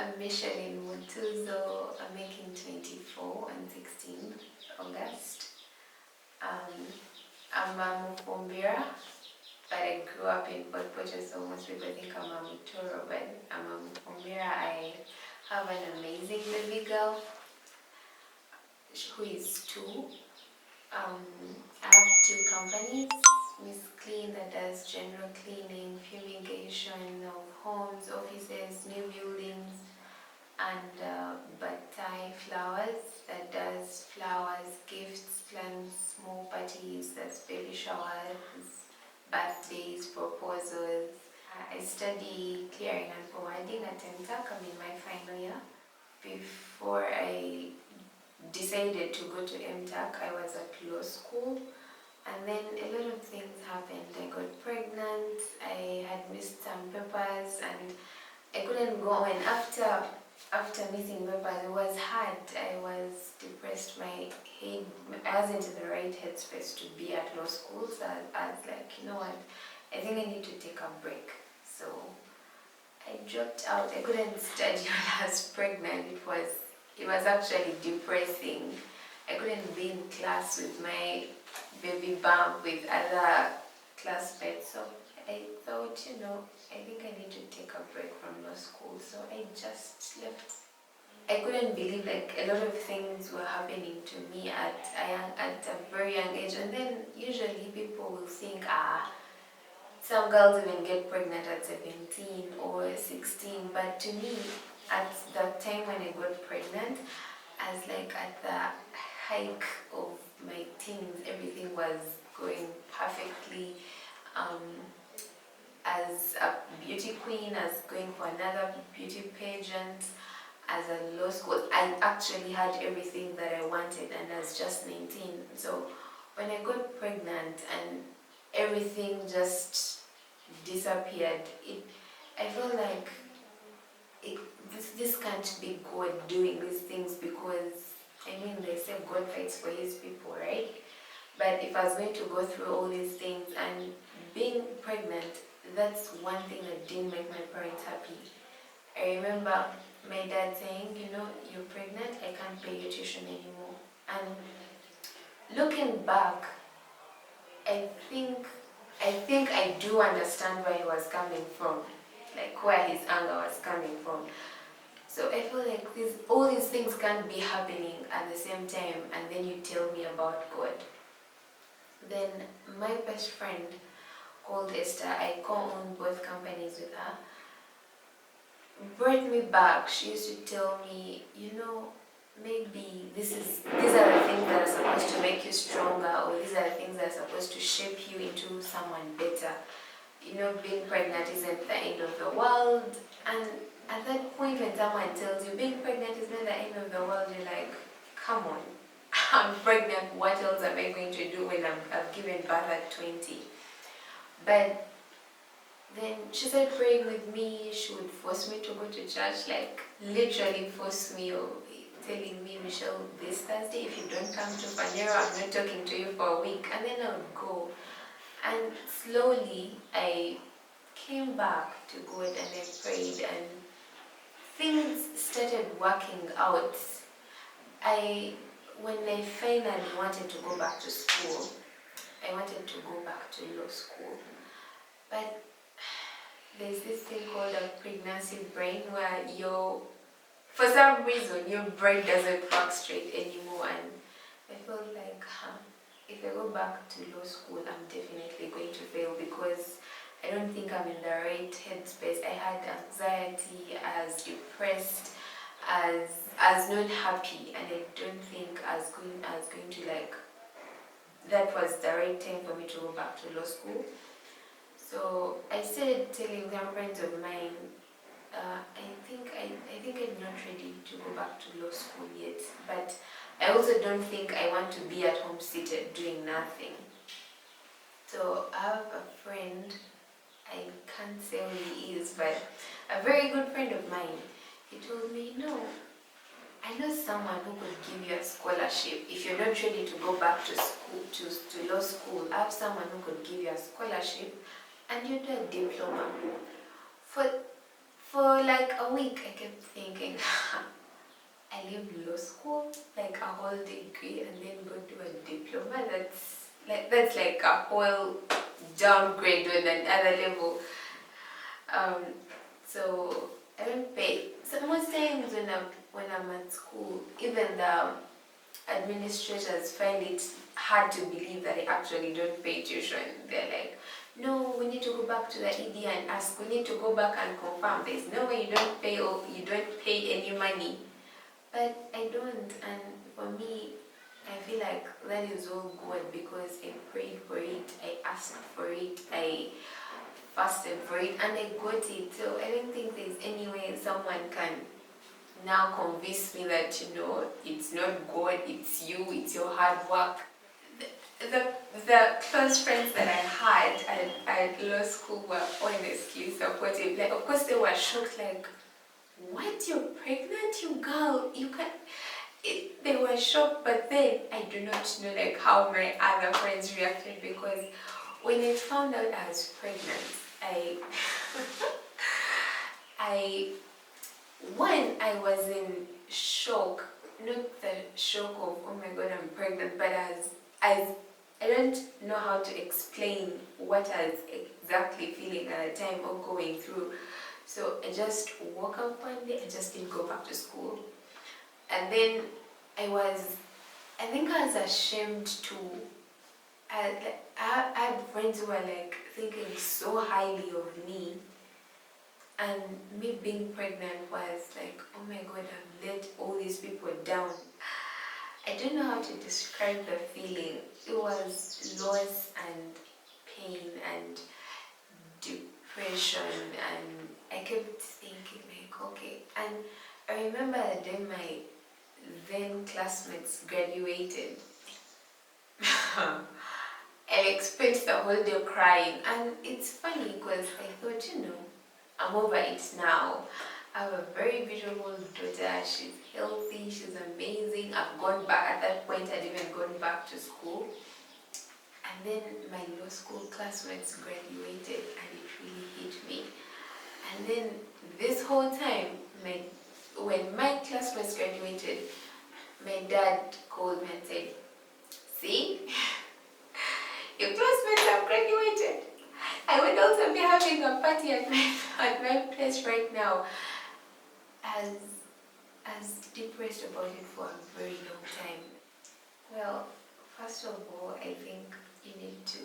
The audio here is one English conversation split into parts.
I'm Misheline Mutuzo. I'm making 24 on 16th August. I'm a Mufumbira, but I grew up in Port Portal, so most people think I'm a Mutoro, but I'm a Mufumbira. I have an amazing baby girl who is 2. I have 2 companies. Misheline that does general cleaning, fumigation of homes, offices, new buildings, and Batai Flowers that does flowers, gifts, plans, small parties, that's baby showers, birthdays, proposals. I study clearing and forwarding at MTech. I'm in my final year. Before I decided to go to MTech, I was at law school. And then a lot of things happened. I got pregnant, I had missed some papers, and I couldn't go. And after missing papers, it was hard. I was depressed. My head, I wasn't in the right headspace to be at law school. So I was like, you know what? I think I need to take a break. So I dropped out. I couldn't study when I was pregnant. It was actually depressing. I couldn't be in class with my baby bump with other classmates. So I thought, I think I need to take a break from law school. So I just left. I couldn't believe a lot of things were happening to me at a very young age. And then usually people will think, some girls even get pregnant at 17 or 16. But to me, at the time when I got pregnant, I was at the hike of my teens. Everything was going perfectly. As a beauty queen, as going for another beauty pageant, as a law school, I actually had everything that I wanted, and I was just 19. So when I got pregnant and everything just disappeared, I felt like this can't be God doing these things, because they say God fights for his people, right? But if I was going to go through all these things and being pregnant, that's one thing that didn't make my parents happy. I remember my dad saying, you're pregnant, I can't pay your tuition anymore. And looking back, I think I do understand where he was coming from, where his anger was coming from. So I feel like all these things can't be happening at the same time, and then you tell me about God. Then my best friend called Esther, I co-own both companies with her, brought me back. She used to tell me, maybe these are the things that are supposed to make you stronger, or these are the things that are supposed to shape you into someone better. Being pregnant isn't the end of the world. And at that point when someone tells you being pregnant is not the end of the world, you're like, come on, I'm pregnant, what else am I going to do when I've given birth at 20? But then she started praying with me. She would force me to go to church, literally force me, or telling me, Michelle, this Thursday, if you don't come to Panero, I'm not talking to you for a week. And then I would go. And slowly, I came back to God and I prayed, and things started working out. When I finally wanted to go back to school, I wanted to go back to law school. But there's this thing called a pregnancy brain, where for some reason, your brain doesn't work straight anymore. And I felt like, if I go back to law school, I'm definitely going to fail, because I don't think I'm in the right headspace. I had anxiety, I was depressed, as not happy, and I don't think I was going to that was the right time for me to go back to law school. So I started telling some friends of mine, I think I'm not ready to go back to law school yet, but I also don't think I want to be at home seated doing nothing. So I have a friend, I can't say who he is, but a very good friend of mine. He told me, I know someone who could give you a scholarship. If you're not ready to go back to school, to law school, I have someone who could give you a scholarship, and you do a diploma. For For like a week, I kept thinking, I leave law school, like a whole degree, and then go do a diploma. That's like a whole downgrade on another level. Um, so I don't pay. So most times when I'm at school, even the administrators find it hard to believe that I actually don't pay tuition. They're like, no, we need to go back to the ED and ask. We need to go back and confirm. There's no way you don't pay, or you don't pay any money. But I don't, and for me, I feel like that is all good because I prayed for it, I asked for it, I fasted for it, and I got it. So I don't think there's any way someone can now convince me that, it's not God, it's you, it's your hard work. The close friends that I had at law school were honestly supportive. Like, of course, they were shocked, like, what, you're pregnant, you girl, you can they were shocked, but then I do not know like how my other friends reacted, because when I found out I was pregnant, I I I was in shock. Not the shock of, oh my god, I'm pregnant, but as I don't know how to explain what I was exactly feeling at the time or going through. So I just woke up one day, I just didn't go back to school. And then I think I was ashamed to, I had friends who were like thinking so highly of me. And me being pregnant was like, oh my god, I've let all these people down. I don't know how to describe the feeling. It was loss and pain and depression, and I kept thinking like, okay. And I remember the day my then classmates graduated. I spent the whole day crying, and it's funny because I thought, I'm over it now. I have a very beautiful daughter. She's healthy. She's amazing. I've gone back. At that point, I'd even gone back to school. And then my law school classmates graduated, and it really hit me. And then this whole time, when my classmates graduated, my dad called me and said, see, your classmates have graduated. I would also be having a party at my place right now. As depressed about it for a very long time. Well, first of all, I think you need to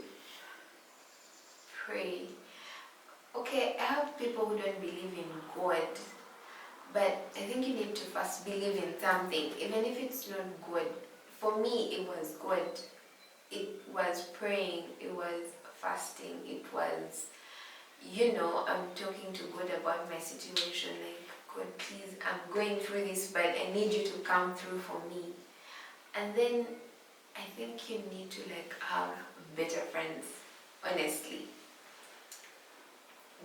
pray. Okay, I have people who don't believe in God, but I think you need to first believe in something, even if it's not God. For me, it was God. It was praying, it was fasting, it was, I'm talking to God about my situation, like, God, please, I'm going through this, but I need you to come through for me. And then I think you need to have better friends, honestly.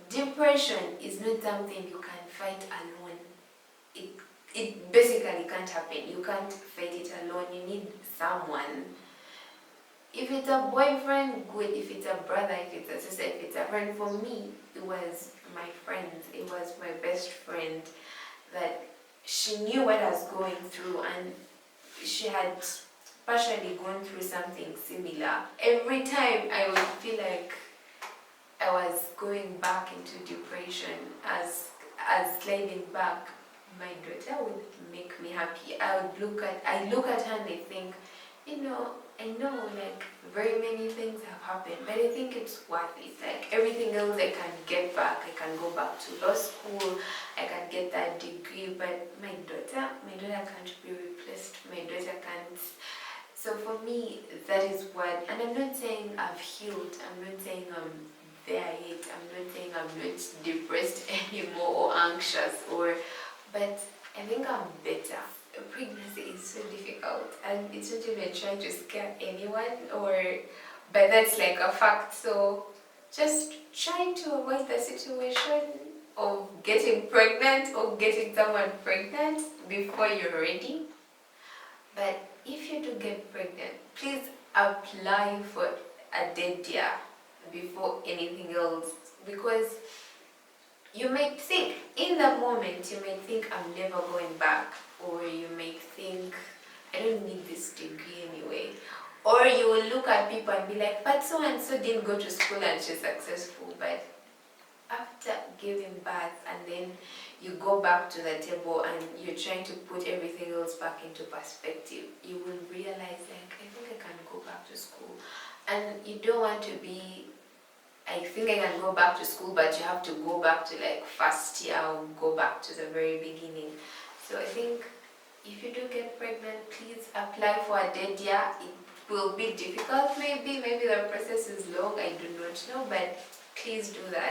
Depression is not something you can fight alone. It basically can't happen. You can't fight it alone. You need someone. If it's a boyfriend, good. If it's a brother, if it's a sister, if it's a friend. For me, it was my friend. It was my best friend, that she knew what I was going through, and she had partially gone through something similar. Every time I would feel like I was going back into depression, as sliding back, my daughter would make me happy. I look at her and I think, I know very many things have happened, but I think it's worth it. Like everything else I can get back. I can go back to law school, I can get that degree, but my daughter can't be replaced. My daughter can't. So for me, that is what, and I'm not saying I've healed, I'm not saying I'm there yet, I'm not saying I'm not depressed anymore or anxious, but I think I'm better. Pregnancy is so difficult, and it's not even trying to scare anyone, but that's like a fact. So just try to avoid the situation of getting pregnant or getting someone pregnant before you're ready. But if you do get pregnant, please apply for a dead year before anything else, because you might think, in the moment, you might think, I'm never going back. Or you might think, I don't need this degree anyway. Or you will look at people and be like, but so and so didn't go to school and she's successful. But after giving birth and then you go back to the table and you're trying to put everything else back into perspective, you will realize, like, I think I can go back to school. And you don't want to be, I think I can go back to school, but you have to go back to like first year or go back to the very beginning. So I think if you do get pregnant, please apply for a dead year. It will be difficult, maybe the process is long, I do not know, but please do that.